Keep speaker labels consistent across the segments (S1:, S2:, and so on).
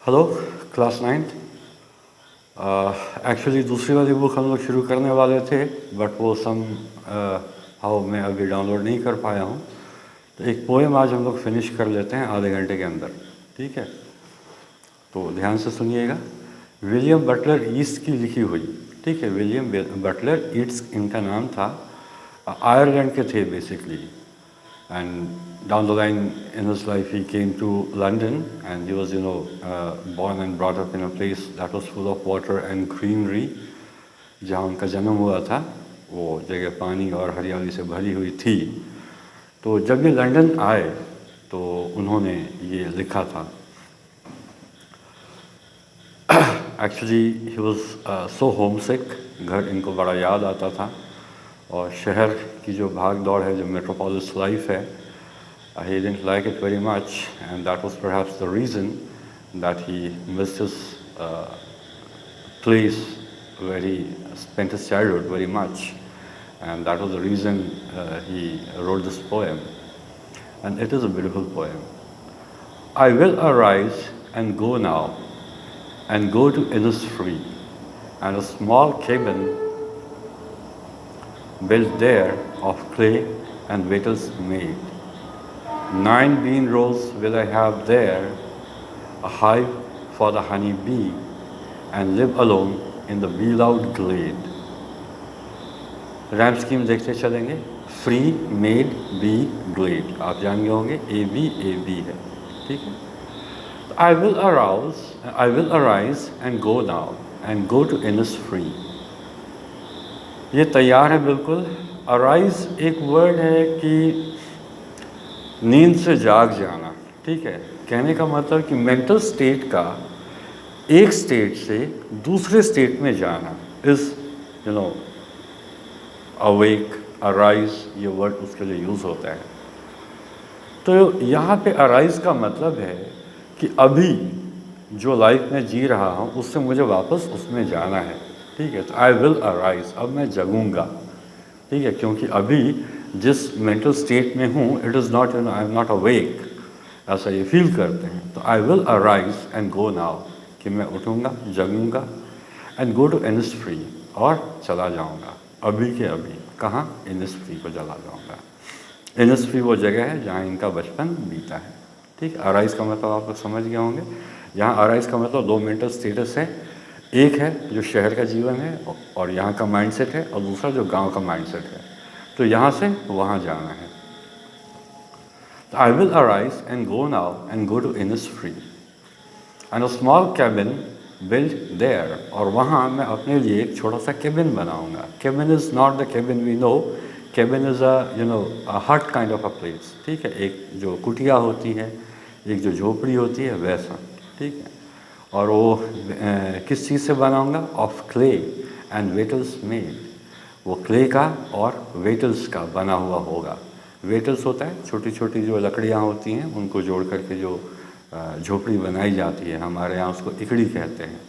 S1: Hello class ninth. Actually दूसरी वाली book हम लोग शुरू करने वाले थे बट वो सम हाउ मैं अभी डाउनलोड नहीं कर पाया हूँ। तो एक पोएम आज हम लोग फिनिश कर लेते हैं आधे घंटे के अंदर, ठीक है? तो ध्यान से सुनिएगा। विलियम बटलर ईस्ट की लिखी हुई, ठीक है? विलियम बटलर ईस्ट इनका नाम था। आयरलैंड के थे basically, and down the line in his life he came to London, and he was born and brought up in a place that was full of water and greenery. जहाँ उनका जन्म हुआ था वो जगह पानी और हरियाली से भरी हुई थी। तो जब ये लंदन आए तो उन्होंने ये लिखा था। Actually he was so homesick, घर इनको बड़ा याद आता था और शहर की जो भाग दौड़ है, जो मेट्रोपोलिस लाइफ है, he didn't like it very much, and that was perhaps the reason that he missed his place where he spent his childhood very much, and that was the reason he wrote this poem, and it is a beautiful poem. I will arise and go now, and go to Innisfree, and a small cabin built there of clay and wattles made. 9 bean rows will I have there, a hive for the honey bee, and live alone in the bee-loud glade. RAM scheme देखते चलेंगे। Free, made, B, Glade, आप जान गए होंगे A B है, ठीक है? I will arise and go now and go to Innisfree. ये तैयार है बिल्कुल। अराइज एक वर्ड है कि नींद से जाग जाना, ठीक है? कहने का मतलब कि मेंटल स्टेट का एक स्टेट से दूसरे स्टेट में जाना इज अवेक, अराइज, ये वर्ड उसके लिए यूज़ होता है। तो यहाँ पे अराइज का मतलब है कि अभी जो लाइफ में जी रहा हूँ उससे मुझे वापस उसमें जाना है, ठीक है? तो आई विल अराइज, अब मैं जगूंगा, ठीक है? क्योंकि अभी जिस मेंटल स्टेट में हूँ it is not I am not awake, ऐसा ये फील करते हैं। तो I will arise and go now, कि मैं उठूँगा, जगूँगा, एंड गो टू इनिसफ्री, और चला जाऊँगा अभी के अभी। कहाँ? इनिसफ्री को चला जाऊँगा। इनिसफ्री वो जगह है जहाँ इनका बचपन बीता है, ठीक है? अराइज का मतलब आप लोग समझ गए होंगे। यहाँ अराइज का मतलब 2 मेंटल स्टेटस है। एक है जो शहर का जीवन है और यहाँ का माइंडसेट है, और दूसरा जो गांव का माइंडसेट है। तो यहाँ से वहाँ जाना है। तो I will arise and go now and go to Innisfree, and a small cabin build there, और वहाँ मैं अपने लिए एक छोटा सा केबिन बनाऊँगा। Cabin is not the cabin we know, cabin is a hut kind of a place, ठीक है? एक जो कुटिया होती है, एक जो झोपड़ी होती है, वैसा, ठीक है? और वो किस चीज़ से बनाऊँगा? ऑफ क्ले एंड वेटल्स मेड, वो क्ले का और वेटल्स का बना हुआ होगा। वेटल्स होता है छोटी छोटी जो लकड़ियाँ होती हैं, उनको जोड़ करके जो झोपड़ी बनाई जाती है, हमारे यहाँ उसको इकड़ी कहते हैं।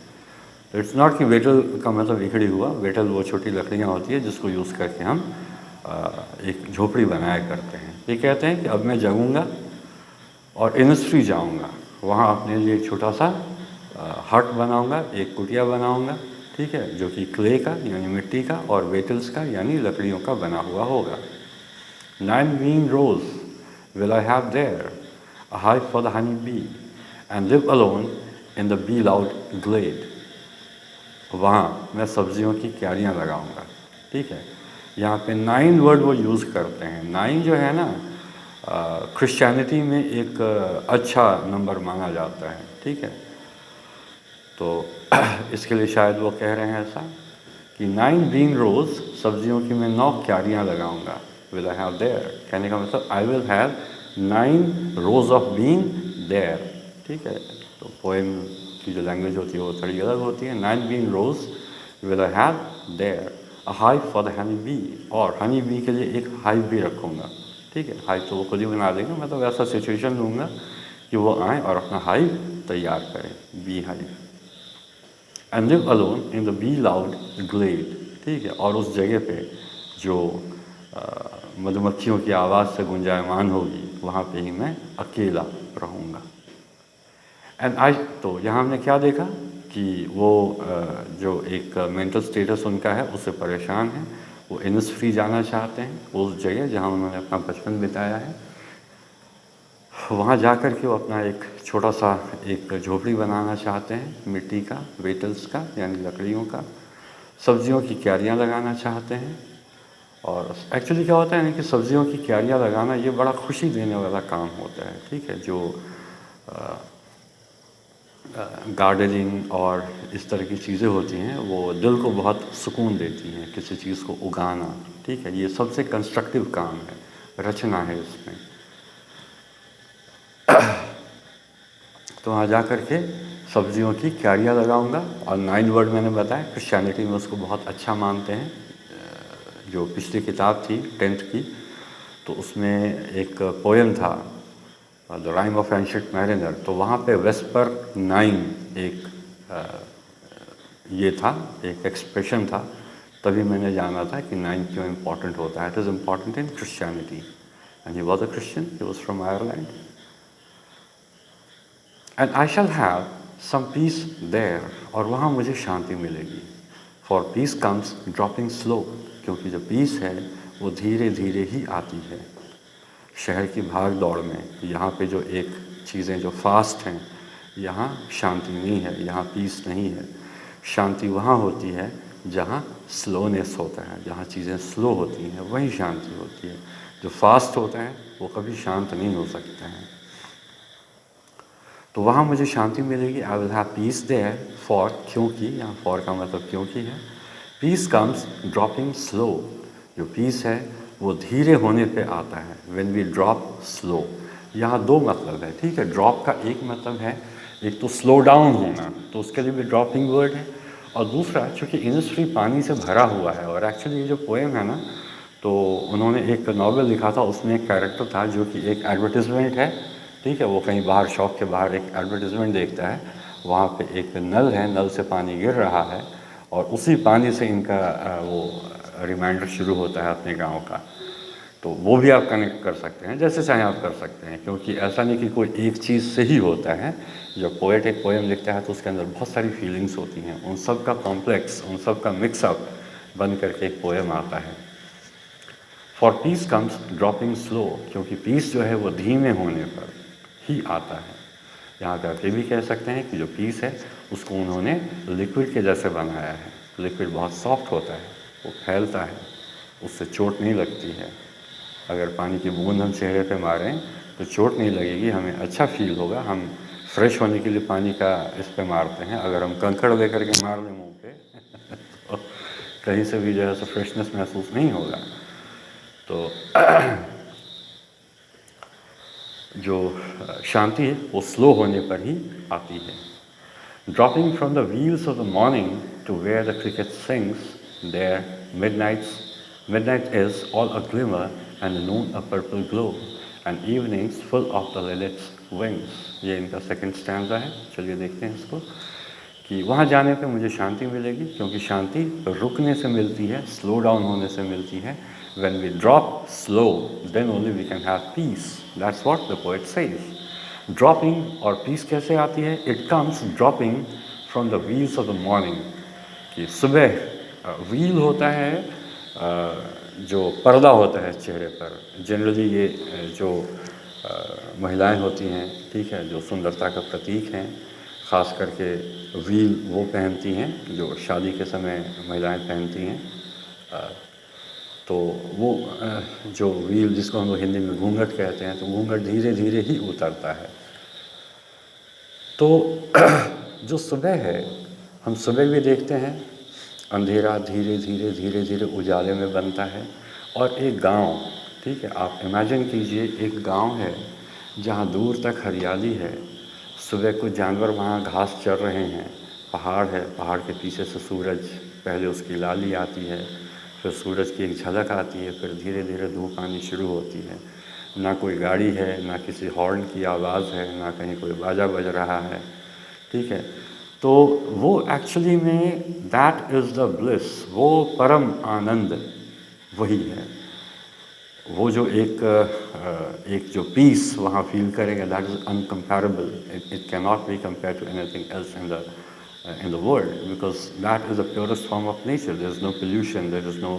S1: तो इट्स नॉट कि वेटल का मतलब इकड़ी हुआ, वेटल वो छोटी लकड़ियाँ होती है जिसको यूज़ करके हम एक झोपड़ी बनाया करते हैं। ये कहते हैं कि अब मैं जगूँगा और इनिसफ्री जाऊँगा, वहाँ अपने लिए एक छोटा सा हट बनाऊँगा, एक कुटिया बनाऊँगा, ठीक है? जो कि क्ले का यानी मिट्टी का और वेटल्स का यानी लकड़ियों का बना हुआ होगा। 9 green rows will I have there, a hive for the honey bee, and live alone in the bee-loud glade. वहाँ मैं सब्जियों की क्यारियाँ लगाऊंगा, ठीक है? यहाँ पे 9 वर्ड वो यूज़ करते हैं। 9 जो है ना, क्रिश्चियनिटी में एक अच्छा नंबर माना जाता है, ठीक है? तो इसके लिए शायद वो कह रहे हैं ऐसा कि 9 green rows, सब्जियों की मैं 9 क्यारियाँ लगाऊंगा। विल आई हैव देयर, कहने का मतलब I will have 9 rows of bean there, ठीक है? तो पोएम की जो लैंग्वेज होती है वो थोड़ी अलग होती है। 9 green rows will I have their, a hive for the honey bee, और हनी बी के लिए एक हाइव भी रखूँगा, ठीक है? हाइव तो वो खुद ही बना देंगे, मैं तो ऐसा सिचुएशन लूँगा कि वो आएँ और अपना हाइव तैयार करें, bee hive. And live alone in the bee loud glade, ठीक है? और उस जगह पे जो मधुमक्खियों की आवाज़ से गुंजायमान होगी, वहाँ पे ही मैं अकेला रहूँगा। एंड आई तो यहाँ हमने क्या देखा कि वो जो एक मेंटल स्टेटस उनका है उससे परेशान है, वो इनिसफ्री जाना चाहते हैं उस जगह जहाँ उन्होंने अपना बचपन बिताया है। वहाँ जा कर के वो अपना एक छोटा सा एक झोपड़ी बनाना चाहते हैं, मिट्टी का, वेटल्स का यानी लकड़ियों का, सब्जियों की क्यारियाँ लगाना चाहते हैं। और एक्चुअली क्या होता है ना कि सब्जियों की क्यारियाँ लगाना ये बड़ा खुशी देने वाला काम होता है, ठीक है। जो गार्डनिंग और इस तरह की चीज़ें होती हैं वो दिल को बहुत सुकून देती हैं, किसी चीज़ को उगाना, ठीक है। ये सबसे कंस्ट्रक्टिव काम है, रचना है इसमें। तो वहाँ जा कर के सब्जियों की क्यारियाँ लगाऊंगा। और 9 वर्ड मैंने बताया, क्रिश्चियनिटी में उसको बहुत अच्छा मानते हैं। जो पिछली किताब थी 10th की, तो उसमें एक पोएम था the rhyme of ancient mariner, तो वहाँ पे वेस्पर 9 एक ये था, एक एक्सप्रेशन था। तभी मैंने जाना था कि 9 क्यों इम्पॉर्टेंट होता है। It is important in Christianity and he was a Christian, he was from Ireland. And I shall have some peace there, और वहाँ मुझे शांति मिलेगी। For peace comes dropping slow, क्योंकि जो पीस है वो धीरे धीरे ही आती है। शहर की भाग दौड़ में यहाँ पे जो एक चीज़ें जो फास्ट हैं, यहाँ शांति नहीं है, यहाँ पीस नहीं है। शांति वहाँ होती है जहाँ स्लोनेस होता है, जहाँ चीज़ें स्लो होती हैं वहीं शांति होती है। जो फास्ट होता है वो कभी शांत नहीं हो सकता है। तो वहाँ मुझे शांति मिलेगी। I will have peace there, for, क्योंकि, यहाँ फॉर का मतलब क्योंकि है। पीस कम्स ड्रॉपिंग स्लो, जो पीस है वो धीरे होने पे आता है। व्हेन वी ड्रॉप स्लो, यहाँ दो मतलब है, ठीक है। ड्रॉप का एक मतलब है, एक तो स्लो डाउन होना, तो उसके लिए भी ड्रॉपिंग वर्ड है। और दूसरा, चूँकि इनिस्ट्री पानी से भरा हुआ है, और एक्चुअली ये जो पोएम है ना, तो उन्होंने एक नावल लिखा था, उसमें एक कैरेक्टर था जो कि एक एडवर्टिजमेंट है, ठीक है। वो कहीं बाहर, शॉप के बाहर एक एडवर्टिजमेंट देखता है, वहाँ पे एक नल है, नल से पानी गिर रहा है, और उसी पानी से इनका वो रिमाइंडर शुरू होता है अपने गांव का। तो वो भी आप कनेक्ट कर सकते हैं, जैसे चाहें आप कर सकते हैं, क्योंकि ऐसा नहीं कि कोई एक चीज़ से ही होता है। जब पोएट एक पोएम लिखता है तो उसके अंदर बहुत सारी फीलिंग्स होती हैं, उन सब का कॉम्प्लेक्स, उन सब का मिक्सअप बन करके एक पोएम आता है। For peace comes dropping slow, क्योंकि पीस जो है वो धीमे होने पर ही आता है। यहाँ पे आप ये भी कह सकते हैं कि जो पीस है उसको उन्होंने लिक्विड के जैसे बनाया है। लिक्विड बहुत सॉफ्ट होता है, वो फैलता है, उससे चोट नहीं लगती है। अगर पानी की बूंद हम चेहरे पे मारें तो चोट नहीं लगेगी, हमें अच्छा फील होगा। हम फ्रेश होने के लिए पानी का इस पे मारते हैं, अगर हम कंकड़ लेकर के मार दें मुँह पे तो कहीं से भी जो है फ्रेशनेस महसूस नहीं होगा। तो जो शांति है वो स्लो होने पर ही आती है। Dropping from the wheels of the morning to where the cricket sings there midnight is all a glimmer and the noon a purple glow and evenings full of the lilacs wings। ये इनका second stanza है। चलिए देखते हैं इसको, कि वहाँ जाने पे मुझे शांति मिलेगी, क्योंकि शांति रुकने से मिलती है, स्लो डाउन होने से मिलती है। When we drop slow, then only we can have peace. That's what the poet says. Dropping और peace कैसे आती है? It comes dropping from the wheels of the morning। कि सुबह व्हील होता है, जो पर्दा होता है चेहरे पर। जनरली ये जो महिलाएं होती हैं, ठीक है, जो सुंदरता का प्रतीक हैं, ख़ास करके व्हील वो पहनती हैं जो शादी के समय महिलाएं पहनती हैं। तो वो जो व्हील, जिसको हम लोग हिंदी में घूंघट कहते हैं, तो घूंघट धीरे धीरे ही उतरता है। तो जो सुबह है, हम सुबह भी देखते हैं, अंधेरा धीरे धीरे धीरे धीरे उजाले में बनता है। और एक गांव, ठीक है, आप इमेजिन कीजिए एक गांव है जहां दूर तक हरियाली है। सुबह कुछ जानवर वहां घास चर रहे हैं, पहाड़ है, पहाड़ के पीछे से सूरज, पहले उसकी लाली आती है, फिर सूरज की एक झलक आती है, फिर धीरे धीरे धूप आनी शुरू होती है। ना कोई गाड़ी है, ना किसी हॉर्न की आवाज़ है, ना कहीं कोई बाजा बज रहा है, ठीक है। तो वो एक्चुअली में दैट इज़ द ब्लिस, वो परम आनंद वही है। वो जो एक एक जो पीस वहाँ फील करेंगे, that is incomparable, it can not be compare to anything else in the world, because that is the purest form of nature. There is no pollution, there is no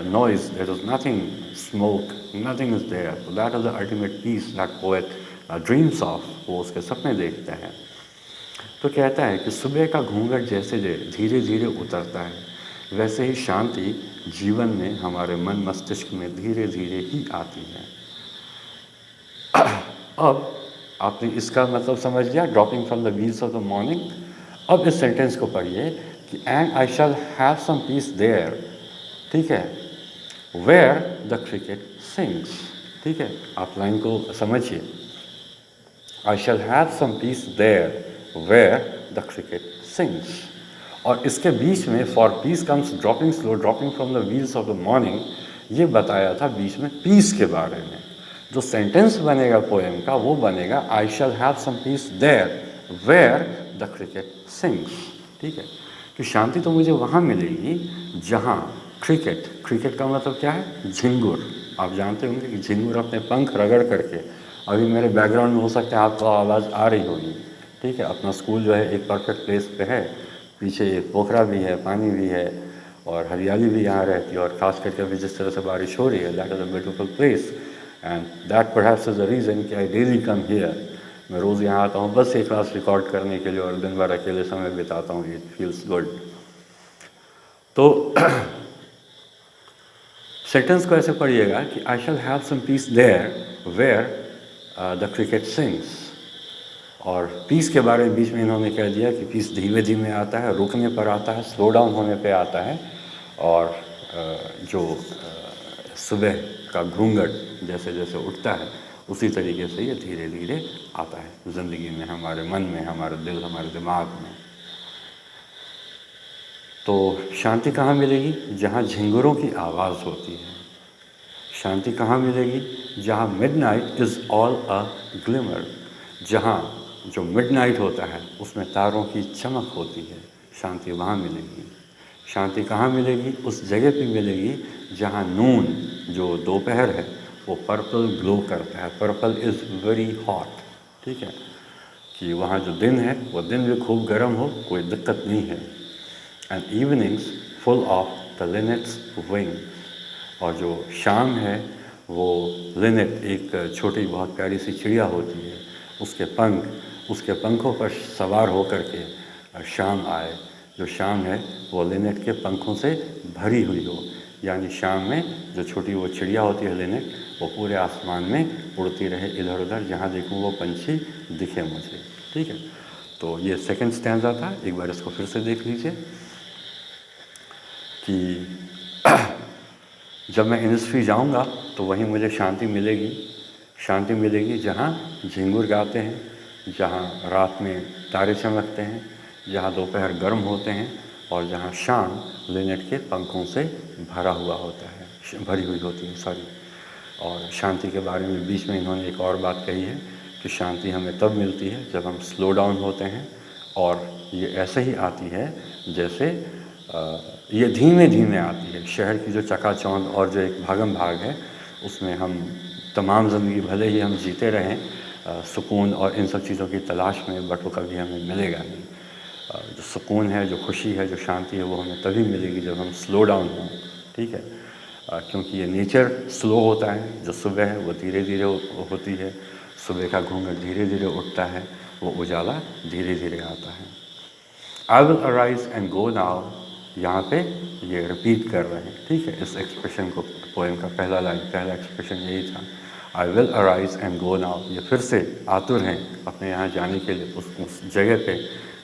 S1: noise, there is nothing, smoke, nothing is there. So that is the ultimate peace that poet dreams of, वो उसके सपने देखते हैं। तो कहता है कि सुबह का घूंघट जैसे धीरे धीरे उतरता है, वैसे ही शांति जीवन में हमारे मन मस्तिष्क में धीरे धीरे ही आती है। अब आपने इसका मतलब समझ लिया, dropping from the wheels of the morning. अब इस सेंटेंस को पढ़िए कि and I shall have some peace there, ठीक है, वेयर द क्रिकेट सिंग्स, ठीक है, आप लाइन को समझिए। I shall have some peace there where the cricket sings, और इसके बीच में for peace comes dropping slow, dropping from the wheels of the morning, ये बताया था बीच में पीस के बारे में। जो सेंटेंस बनेगा पोएम का वो बनेगा I shall have some peace there where the cricket sings, ठीक है, कि शांति तो मुझे वहाँ मिलेगी जहाँ क्रिकेट, क्रिकेट का मतलब क्या है, झिंगुर। आप जानते होंगे कि झिंगुर अपने पंख रगड़ करके, अभी मेरे बैकग्राउंड में हो सकता है आपको आवाज़ आ रही होगी, ठीक है, अपना स्कूल जो है एक परफेक्ट प्लेस पे है, पीछे एक पोखरा भी है, पानी भी है और हरियाली भी यहाँ रहती है, और ख़ास करके अभी जिस तरह से बारिश हो रही है, that is a beautiful place and that perhaps is the reason कि आई डेली कम हियर। मैं रोज़ यहाँ आता हूँ बस ये क्लास रिकॉर्ड करने के लिए, और दिन भर अकेले समय बिताता हूँ, इट फील्स गुड। तो सेंटेंस को ऐसे पढ़िएगा कि I shall have some peace there where the cricket sings, और पीस के बारे में बीच में इन्होंने कह दिया कि पीस धीमे धीमे आता है, रुकने पर आता है, स्लो डाउन होने पे आता है, और जो सुबह का घूंघट जैसे जैसे उठता है उसी तरीके से ये धीरे धीरे आता है ज़िंदगी में, हमारे मन में, हमारे दिल, हमारे दिमाग में। तो शांति कहाँ मिलेगी, जहाँ झिंगुरों की आवाज़ होती है। शांति कहाँ मिलेगी, जहाँ midnight is all a glimmer, जहाँ जो मिडनाइट होता है उसमें तारों की चमक होती है, शांति वहाँ मिलेगी। शांति कहाँ मिलेगी, उस जगह पे मिलेगी जहाँ नून, जो दोपहर है, वो पर्पल ग्लो करता है, पर्पल इज़ वेरी हॉट, ठीक है, कि वहाँ जो दिन है वो दिन भी खूब गर्म हो, कोई दिक्कत नहीं है। And evenings full of the linnet's wing, और जो शाम है वो लिनेट, एक छोटी बहुत प्यारी सी चिड़िया होती है, उसके पंख, उसके पंखों पर सवार होकर के शाम आए। जो शाम है वो लिनेट के पंखों से भरी हुई हो, यानी शाम में जो छोटी वो चिड़िया होती है लिनेट, वो पूरे आसमान में उड़ती रहे इधर उधर, जहाँ देखूँ वो पंछी दिखे मुझे, ठीक है। तो ये सेकंड स्टैंजा था, एक बार इसको फिर से देख लीजिए कि जब मैं इंडस्ट्री जाऊंगा तो वहीं मुझे शांति मिलेगी, शांति मिलेगी जहाँ झिंगुर गाते हैं, जहाँ रात में तारे चमकते हैं, जहाँ दोपहर गर्म होते हैं, और जहाँ शाम लिनेट के पंखों से भरा हुआ होता है, भरी हुई होती है, सॉरी। और शांति के बारे में बीच में इन्होंने एक और बात कही है कि शांति हमें तब मिलती है जब हम स्लो डाउन होते हैं, और ये ऐसे ही आती है जैसे ये धीमे धीमे आती है। शहर की जो चकाचौंध और जो एक भागम भाग है उसमें हम तमाम ज़िंदगी भले ही हम जीते रहें सुकून और इन सब चीज़ों की तलाश में, बट वो कभी हमें मिलेगा नहीं। जो सुकून है, जो खुशी है, जो शांति है, वो हमें तभी मिलेगी जब हम स्लो डाउन हों, ठीक है, क्योंकि ये नेचर स्लो होता है। जो सुबह है वो धीरे धीरे होती है, सुबह का घूंघट धीरे धीरे उठता है, वो उजाला धीरे धीरे आता है। आई will arise and go now, यहाँ पे ये रिपीट कर रहे हैं, ठीक है, इस एक्सप्रेशन को। पोएम का पहला लाइन, पहला एक्सप्रेशन यही था, आई will arise and go now. ये फिर से आतुर हैं अपने यहाँ जाने के लिए, उस जगह पे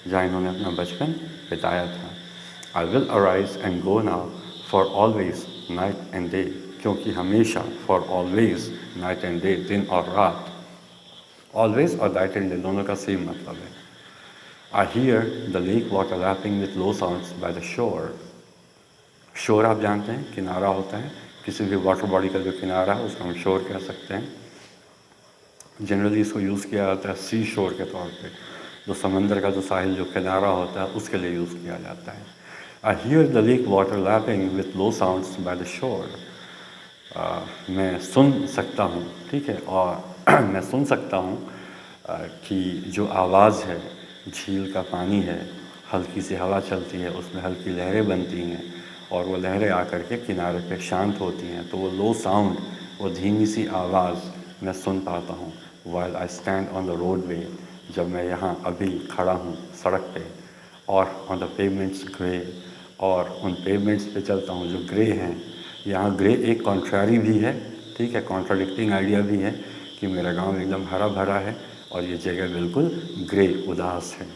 S1: जहाँ इन्होंने अपना बचपन बिताया था। आई will arise and go now for always night and day, क्योंकि हमेशा, for always night and day, दिन और रात। ऑलवेज और नाइट एंड डे दोनों का सेम मतलब है। I hear the lake water lapping with low sounds by the shore. शोर आप जानते हैं किनारा होता है, किसी भी वाटर बॉडी का जो किनारा है उसको हम शोर कह सकते हैं। जनरली इसको यूज़ किया जाता है सी शोर के तौर पे, जो समंदर का जो साहिल, जो किनारा होता है, उसके लिए यूज़ किया जाता है। I hear the lake water lapping with low sounds by the shore. मैं सुन सकता हूँ ठीक है। और मैं सुन सकता हूँ कि जो आवाज़ है, झील का पानी है, हल्की सी हवा चलती है, उसमें हल्की लहरें बनती हैं और वो लहरें आकर के किनारे पे शांत होती हैं, तो वो लो साउंड, वो धीमी सी आवाज़ मैं सुन पाता हूँ while I stand on the road वे, जब मैं यहाँ अभी खड़ा हूँ सड़क पे, और ऑन द पेवमेंट्स ग्रे, और उन पेवमेंट्स पे चलता हूँ जो ग्रे हैं। यहाँ ग्रे एक कॉन्ट्रारी भी है, ठीक है, कॉन्ट्राडिक्टिंग आइडिया भी है कि मेरा गांव एकदम हरा भरा है और ये जगह बिल्कुल ग्रे उदास है।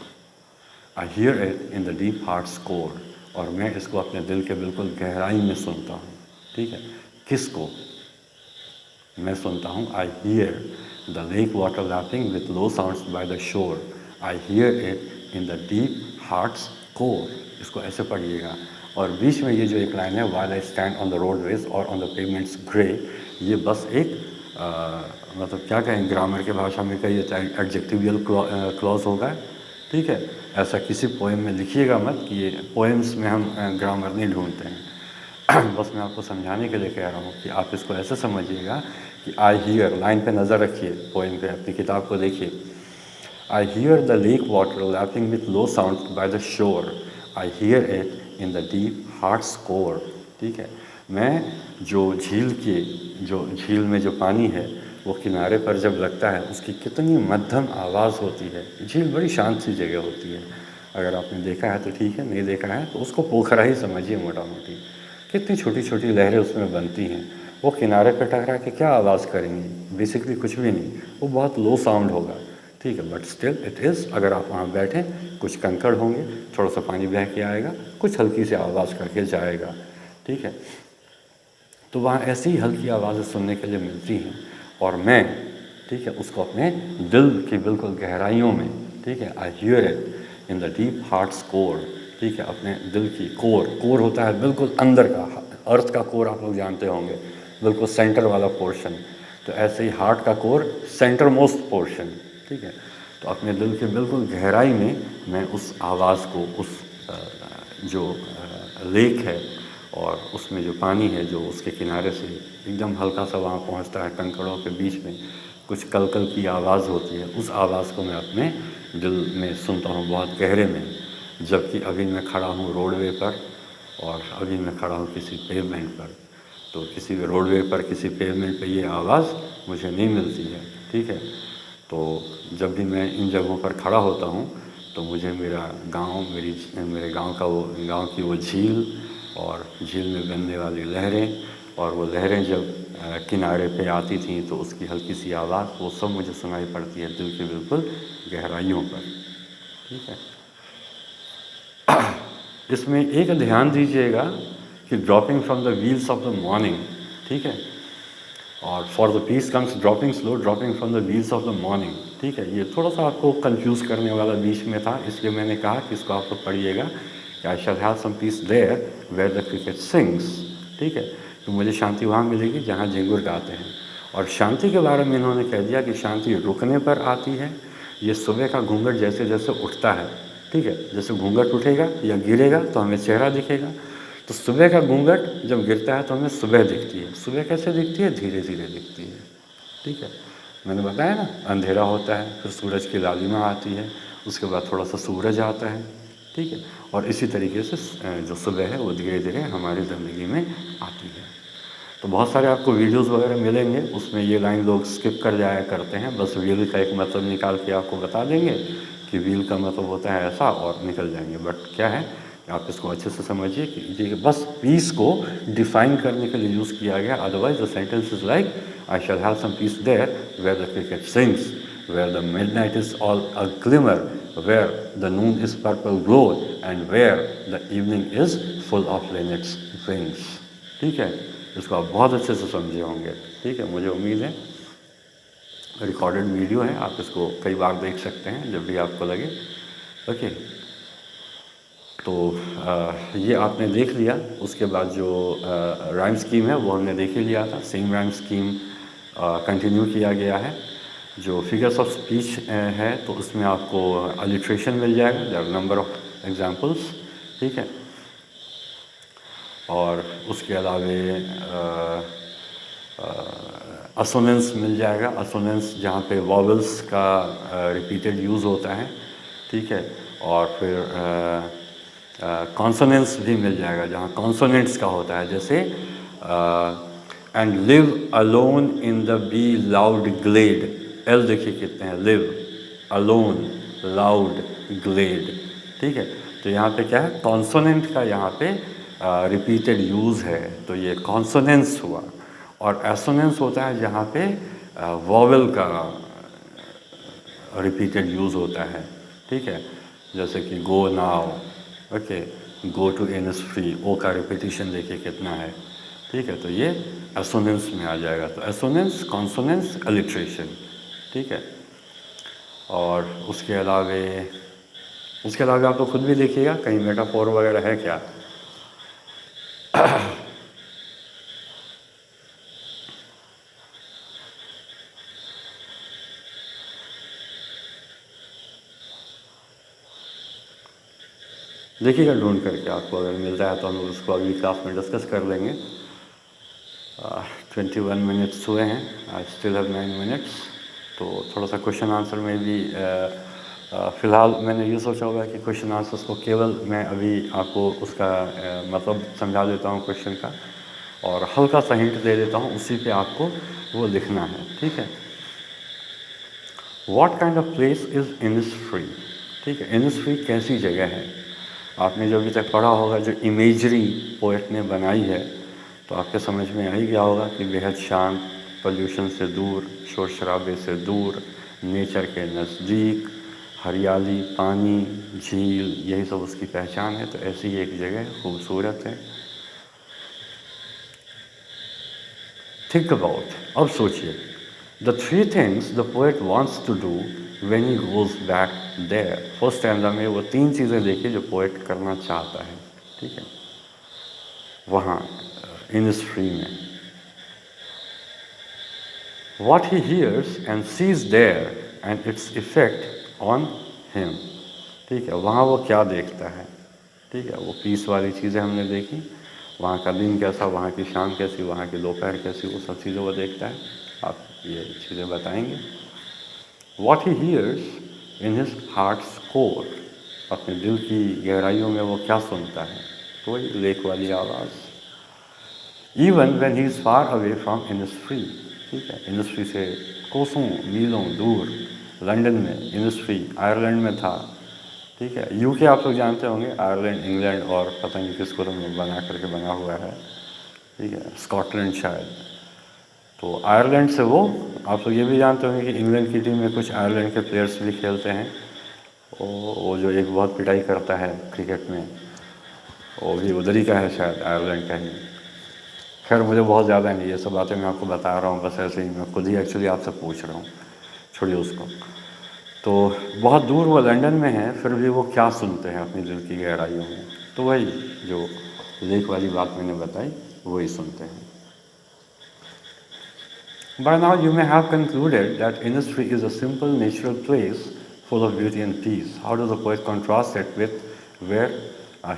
S1: I hear it in the deep hearts core, और मैं इसको अपने दिल के बिल्कुल गहराई में सुनता हूँ, ठीक है। किसको मैं सुनता हूँ? I hear the lake water lapping with low sounds by the shore, I hear it in the deep hearts core. इसको ऐसे पढ़िएगा। और बीच में ये जो एक लाइन है, while I stand on the roadways और ऑन द पेवमेंट्स ग्रे, ये बस एक मतलब क्या कहें, ग्रामर के भाषा में कहिए तो एडजेक्टिवियल क्लॉज होगा, ठीक है। ऐसा किसी पोएम में लिखिएगा मत कि ये पोएम्स में हम ग्रामर नहीं ढूंढते हैं। बस मैं आपको समझाने के लिए कह रहा हूँ कि आप इसको ऐसे समझिएगा कि आई हियर, लाइन पे नज़र रखिए, पोएम पे अपनी किताब को देखिए। I hear the lake water lapping with low sound by the shore, I hear it in the deep hearts core, ठीक है। मैं जो झील में जो पानी है वो किनारे पर जब लगता है, उसकी कितनी मध्यम आवाज़ होती है। झील बड़ी शांत सी जगह होती है, अगर आपने देखा है तो ठीक है, नहीं देखा है तो उसको पोखरा ही समझिए मोटा मोटी। कितनी छोटी छोटी लहरें उसमें बनती हैं, वो किनारे पर टकरा के क्या आवाज़ करेंगी, बेसिकली कुछ भी नहीं, वो बहुत लो साउंड होगा, ठीक है। बट स्टिल इट इज़, अगर आप वहाँ बैठें, कुछ कंकड़ होंगे, थोड़ा सा पानी बह के आएगा, कुछ हल्की सी आवाज़ करके जाएगा, ठीक है। तो वहाँ ऐसी ही हल्की आवाज़ें सुनने के लिए मिलती हैं, और मैं, ठीक है, उसको अपने दिल की बिल्कुल गहराइयों में, ठीक है, I hear it in the deep hearts core, ठीक है, अपने दिल की कोर होता है बिल्कुल अंदर का, अर्थ का कोर आप लोग जानते होंगे, बिल्कुल सेंटर वाला पोर्शन। तो ऐसे ही हार्ट का कोर सेंटर मोस्ट पोर्शन, ठीक है। तो अपने दिल के बिल्कुल गहराई में मैं उस आवाज़ को, उस जो लेक है और उसमें जो पानी है, जो उसके किनारे से एकदम हल्का सा वहाँ पहुँचता है, कंकड़ों के बीच में कुछ कलकल की आवाज़ होती है, उस आवाज़ को मैं अपने दिल में सुनता हूँ बहुत गहरे में। जबकि अभी मैं खड़ा हूँ रोडवे पर, और अभी मैं खड़ा हूँ किसी पेवमेंट पर, तो किसी रोडवे पर, किसी पेवमेंट पर ये आवाज़ मुझे नहीं मिलती है, ठीक है। तो जब भी मैं इन जगहों पर खड़ा होता हूँ तो मुझे मेरा गांव, मेरे गांव का वो, गांव की वो झील, और झील में बनने वाली लहरें, और वो लहरें जब किनारे पे आती थी तो उसकी हल्की सी आवाज़, वो सब मुझे सुनाई पड़ती है दिल के बिल्कुल गहराइयों पर, ठीक है। इसमें एक ध्यान दीजिएगा कि dropping from the wheels of the morning, ठीक है, और for the peace comes dropping slow, dropping from the wheels of the morning, ठीक है। ये थोड़ा सा आपको कंफ्यूज करने वाला बीच में था, इसलिए मैंने कहा कि इसको आप लोग पढ़िएगा। I shall have some peace there where the cricket sings, ठीक है। तो मुझे शांति वहाँ मिलेगी जहाँ झिंगुर गाते हैं। और शांति के बारे में इन्होंने कह दिया कि शांति रुकने पर आती है। ये सुबह का घूंघट जैसे जैसे उठता है, ठीक है, जैसे घूंघट उठेगा या गिरेगा तो हमें चेहरा दिखेगा। तो सुबह का घूंघट जब गिरता है तो हमें सुबह दिखती है। सुबह कैसे दिखती है? धीरे धीरे दिखती है, ठीक है। मैंने बताया ना, अंधेरा होता है, फिर सूरज की लालिमा आती है, उसके बाद थोड़ा सा सूरज आता है, ठीक है। और इसी तरीके से जो सुबह है वो धीरे धीरे हमारी ज़िंदगी में आती है। तो बहुत सारे आपको वीडियोस वगैरह मिलेंगे, उसमें ये लाइन लोग स्किप कर जाया करते हैं, बस व्हील का एक मतलब निकाल के आपको बता देंगे कि व्हील का मतलब होता है ऐसा, और निकल जाएंगे। बट क्या है, आप इसको अच्छे से समझिए कि ये बस पीस को डिफाइन करने के लिए यूज़ किया गया। Otherwise the sentence is like, I shall have some peace there where the cricket sings, where the midnight is all a glimmer, where the noon is purple glow, and where the evening is full of linnets wings, ठीक है। इसको आप बहुत अच्छे से समझे होंगे, ठीक है, मुझे उम्मीद है। रिकॉर्डेड वीडियो है, आप इसको कई बार देख सकते हैं जब भी आपको लगे, ओके। तो ये आपने देख लिया। उसके बाद जो राइम स्कीम है वो हमने देख ही लिया था। सेम राइम स्कीम कंटिन्यू किया गया है। जो फिगर्स ऑफ स्पीच है तो उसमें आपको अलिट्रेशन मिल जाएगा, there are number of examples, ठीक है। और उसके अलावे असोनेंस मिल जाएगा, असोनेंस जहाँ पे वॉवल्स का रिपीटेड यूज़ होता है, ठीक है। और फिर कॉन्सोनेंस भी मिल जाएगा जहाँ कॉन्सोनेंट्स का होता है, जैसे and live alone in the bee loud glade. L देखिए कितने हैं, लिव अलोन लाउड ग्लेड, ठीक है। तो यहाँ पे क्या है, कॉन्सोनेंट का यहाँ पे रिपीटेड यूज़ है, तो ये कॉन्सोनेंस हुआ। और एसोनेंस होता है जहाँ पे वॉवेल का रिपीटेड यूज़ होता है, ठीक है। जैसे कि go now, okay, go to Innisfree, O का रिपीटिशन देखिए कितना है, ठीक है। तो ये एसोनेंस में आ जाएगा। तो एसोनेंस, कॉन्सोनेंस, अलिट्रेशन, ठीक है। और उसके अलावा आप तो खुद भी देखिएगा कहीं मेटाफोर वगैरह है क्या। देखिएगा ढूंढ करके, आपको अगर मिलता है तो हम उसको अगली क्लास में डिस्कस कर लेंगे। 21 मिनट्स हुए हैं, आई स्टिल हैव 9 मिनट्स। तो थोड़ा सा क्वेश्चन आंसर में भी फ़िलहाल मैंने ये सोचा हुआ है कि क्वेश्चन आंसर्स को केवल मैं अभी आपको उसका मतलब समझा देता हूँ क्वेश्चन का, और हल्का सा हिंट दे देता हूँ, उसी पे आपको वो लिखना है, ठीक है। What kind of place is Innisfree, ठीक है। इनिस्फ्री कैसी जगह है, आपने जो अभी तक पढ़ा होगा, जो इमेजरी पोएट ने बनाई है, तो आपके समझ में आ ही गया होगा कि बेहद शांत, पोल्यूशन से दूर, शोर शराबे से दूर, नेचर के नज़दीक, हरियाली, पानी, झील, यही सब उसकी पहचान है। तो ऐसी ही एक जगह खूबसूरत है। थिंक अबाउट, अब सोचिए, the three things the poet wants to do when he goes back there. First stanza में वो 3 चीज़ें देखिए जो पोएट करना चाहता है, ठीक है, वहाँ इनिस्फ्री में। What he hears and sees there and its effect on him, ठीक है। वहाँ वो क्या देखता है, ठीक है, वो पीस वाली चीज़ें हमने देखी, वहाँ का दिन कैसा, वहाँ की शाम कैसी, वहाँ की दोपहर कैसी, वो सब चीज़ें वो देखता है। आप ये चीज़ें बताएंगे। What he hears in his heart's core, अपने दिल की गहराइयों में वो क्या सुनता है, तो वही लेक वाली आवाज़। Even when he is far away from Innisfree, ठीक है, इनिस्फ्री से कोसों मीलों दूर, लंदन में इनिस्फ्री आयरलैंड में था, ठीक है। यूके आप लोग जानते होंगे, आयरलैंड, इंग्लैंड और पता नहीं किसको तो बना करके बना हुआ है, ठीक है, स्कॉटलैंड शायद। तो आयरलैंड से वो, आप लोग ये भी जानते होंगे कि इंग्लैंड की टीम में कुछ आयरलैंड के प्लेयर्स भी खेलते हैं। वो जो एक बहुत पिटाई करता है क्रिकेट में, वो भी उधर ही का है शायद, आयरलैंड का ही। खैर मुझे बहुत ज़्यादा नहीं, ये सब बातें मैं आपको बता रहा हूँ बस ऐसे ही, मैं खुद ही एक्चुअली आपसे पूछ रहा हूँ, छोड़िए उसको। तो बहुत दूर वो लंदन में है, फिर भी वो क्या सुनते हैं अपनी दिल की गहराइयों में, तो वही जो लेक वाली बात मैंने बताई, वही सुनते हैं। By now you may have concluded that Innisfree is a simple natural place full of beauty and peace. How does the poet contrast it with where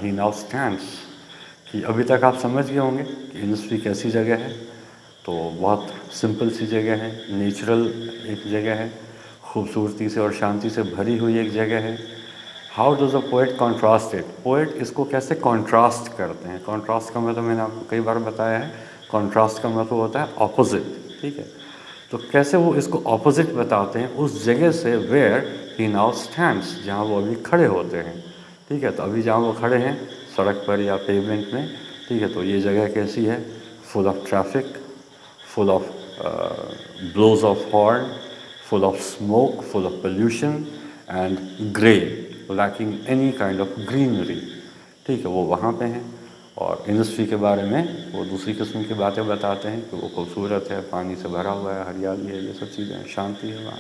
S1: he now stands? कि अभी तक आप समझ गए होंगे कि इनिस्फ्री कैसी जगह है। तो बहुत सिंपल सी जगह है, नेचुरल एक जगह है, खूबसूरती से और शांति से भरी हुई एक जगह है। How does a poet contrast it, poet इसको कैसे कॉन्ट्रास्ट करते हैं। कॉन्ट्रास्ट का मतलब मैंने आपको कई बार बताया है, कॉन्ट्रास्ट का मतलब होता है ऑपोजिट, ठीक है। तो कैसे वो इसको ऑपोजिट बताते हैं उस जगह से, वेयर ही नाउ स्टैंड्स, जहाँ वो अभी खड़े होते हैं, ठीक है। तो अभी जहाँ वो खड़े हैं सड़क पर या पेवमेंट में, ठीक है, तो ये जगह कैसी है, full of traffic, full of blows of horn, full of smoke, full of pollution and grey, lacking any kind of greenery, ठीक है, वो वहाँ पे हैं। और इंडस्ट्री के बारे में वो दूसरी किस्म की बातें बताते हैं कि वो खूबसूरत है, पानी से भरा हुआ है, हरियाली है, ये सब चीज़ें हैं, शांति है वहाँ,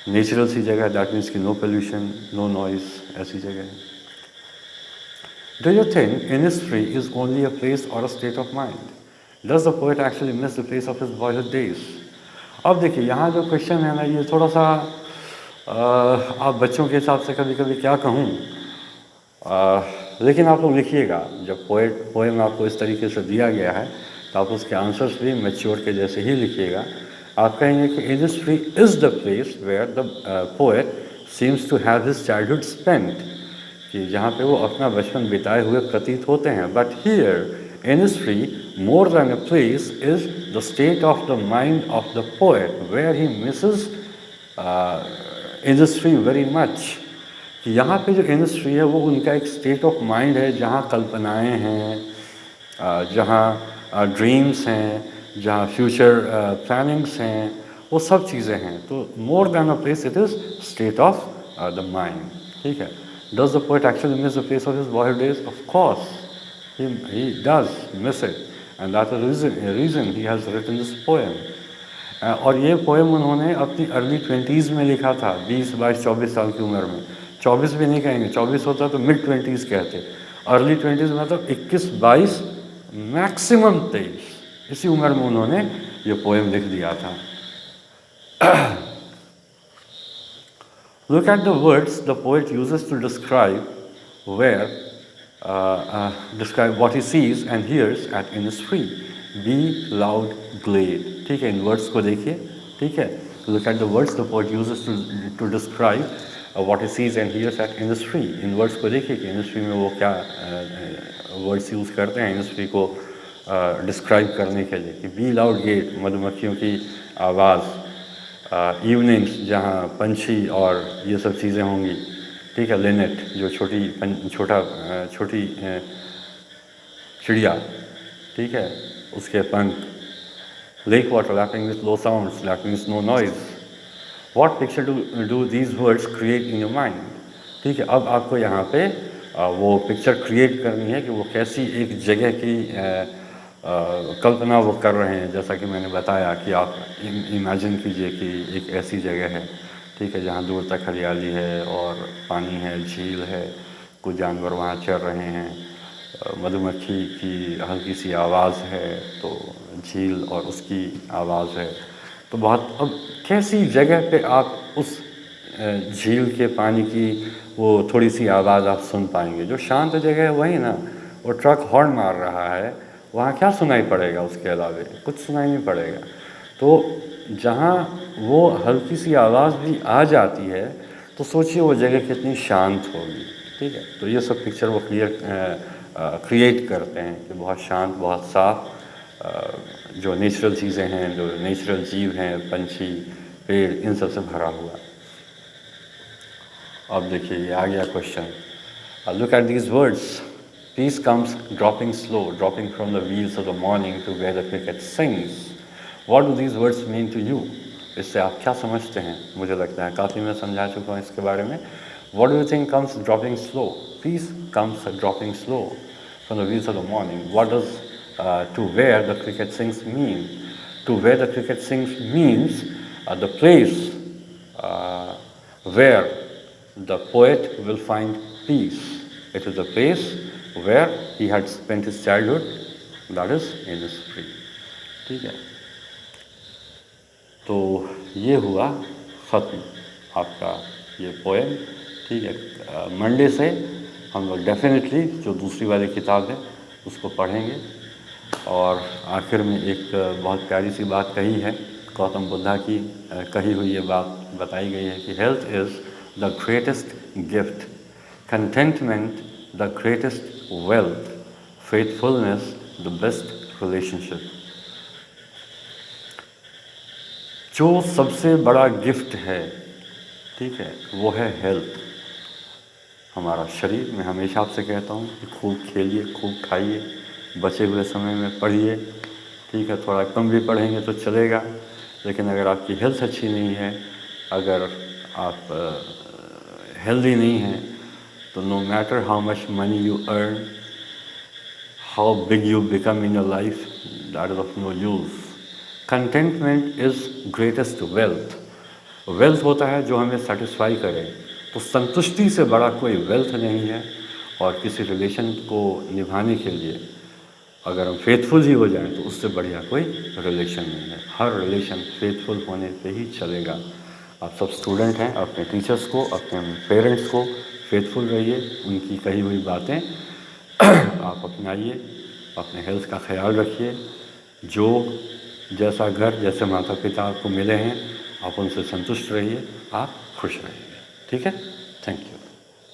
S1: नेचुरल सी जगह, दैट मीन्स कि नो पोल्यूशन, नो नॉइज़, ऐसी जगह है। Do you think Innisfree is only a place or a state of mind? Does the poet actually miss the place of his boyhood days? अब देखिए यहाँ जो question है ना, ये थोड़ा सा आप बच्चों के हिसाब से कभी कभी क्या कहूँ, लेकिन आप लोग लिखिएगा, जब पोएम आपको इस तरीके से दिया गया है तो आप उसके आंसर्स भी मैच्योर के जैसे ही लिखिएगा। आप कहेंगे कि industry is the place where the poet seems to have his childhood spent, कि जहाँ पे वो अपना बचपन बिताए हुए प्रतीत होते हैं। But here industry more than a place is the state of the mind of the poet where he misses industry very much, कि यहाँ पे जो इंडस्ट्री है वो उनका एक स्टेट ऑफ माइंड है जहाँ कल्पनाएँ हैं, जहाँ ड्रीम्स हैं, जहाँ फ्यूचर प्लानिंग्स हैं, वो सब चीज़ें हैं। तो मोर than a place it is state of the mind, ठीक है। Does the poet actually miss the place of his boyhood days? Of course he does miss it, and that's the reason he has written this poem. और ये poem उन्होंने अपनी early 20s में लिखा था, 20, 22, 24 साल की उम्र में। 24 भी नहीं कहेंगे, 24 होता तो मिड 20s कहते। अर्ली 20s मतलब 21, 22, मैक्सिमम 23, इसी उम्र में उन्होंने ये पोएम लिख दिया था। Look at the words the poet uses to describe what he sees and hears at Innisfree. Be loud, glade. ठीक है, इन वर्ड्स को देखिए, ठीक है। Look at the words the poet uses to describe what he sees and hears at Innisfree. In words को देखिए कि Innisfree में वो क्या वर्ड्स यूज़ करते हैं Innisfree को डिस्क्राइब करने के लिए, कि बी लाउड गेट, मधुमक्खियों की आवाज़, इवनिंग्स जहाँ पंछी और ये सब चीज़ें होंगी, ठीक है, लिनेट जो छोटी चिड़िया, ठीक है, उसके पंख, lake water lapping with low sounds, lapping with no noise. What picture do these words create in your mind? ठीक है, अब आपको यहाँ पे वो पिक्चर क्रिएट करनी है कि वो कैसी एक जगह की कल्पना वो कर रहे हैं। जैसा कि मैंने बताया कि आप इमेजिन कीजिए कि एक ऐसी जगह है, ठीक है, जहाँ दूर तक हरियाली है और पानी है, झील है, कुछ जानवर वहाँ चर रहे हैं, मधुमक्खी की हल्की सी आवाज़ है, तो झील और उसकी आवाज़ है। तो बहुत, अब कैसी जगह पे आप उस झील के पानी की वो थोड़ी सी आवाज़ आप सुन पाएंगे? जो शांत जगह है वही ना, वो ट्रक हॉर्न मार रहा है, वहाँ क्या सुनाई पड़ेगा? उसके अलावे कुछ सुनाई नहीं पड़ेगा। तो जहाँ वो हल्की सी आवाज़ भी आ जाती है तो सोचिए वो जगह कितनी शांत होगी, ठीक है। तो ये सब पिक्चर वो क्रिएट करते हैं कि बहुत शांत, बहुत साफ, जो नेचुरल चीज़ें हैं, जो नेचुरल जीव हैं, पंछी, पेड़, इन सब से भरा हुआ। अब देखिए ये आ गया question. Look at these words. Peace comes dropping slow, dropping from the wheels of the morning to where the cricket sings. What do these words mean to you? इससे आप क्या समझते हैं? मुझे लगता है काफ़ी मैं समझा चुका हूँ इसके बारे में। What do you think comes dropping slow? Peace comes dropping slow from the wheels of the morning. What does to where the cricket sings mean? To where the cricket sings means the place where the poet will find peace. It is the place where he had spent his childhood, that is Innisfree, ठीक है। तो ये हुआ ख़त्म आपका ये poem, ठीक है। मंडे से हम लोग डेफिनेटली जो दूसरी वाली किताब है उसको पढ़ेंगे। और आखिर में एक बहुत प्यारी सी बात कही है, गौतम बुद्धा की कही हुई ये बात बताई गई है कि health is the greatest gift, contentment the greatest wealth, faithfulness the best relationship. जो सबसे बड़ा गिफ्ट है, ठीक है, वो है हेल्थ, हमारा शरीर। मैं हमेशा आपसे कहता हूँ कि खूब खेलिए, खूब खाइए, बचे हुए समय में पढ़िए, ठीक है। थोड़ा कम भी पढ़ेंगे तो चलेगा, लेकिन अगर आपकी हेल्थ अच्छी नहीं है, अगर आप हेल्दी नहीं हैं, तो no matter how much money you earn, how big you become in your life, that is of no use. Contentment is greatest wealth. Wealth होता है जो हमें satisfy करे, तो संतुष्टि से बड़ा कोई wealth नहीं है। और किसी रिलेशन को निभाने के लिए अगर हम फेथफुल ही हो जाएं तो उससे बढ़िया कोई रिलेशन नहीं है। हर रिलेशन फेथफुल होने पे ही चलेगा। आप सब स्टूडेंट हैं, अपने टीचर्स को, अपने पेरेंट्स को फेथफुल रहिए, उनकी कही हुई बातें आप अपनाइए, अपने हेल्थ का ख्याल रखिए, जो जैसा घर, जैसे माता पिता आपको मिले हैं, आप उनसे संतुष्ट रहिए, आप खुश रहिए। ठीक है? Thank you.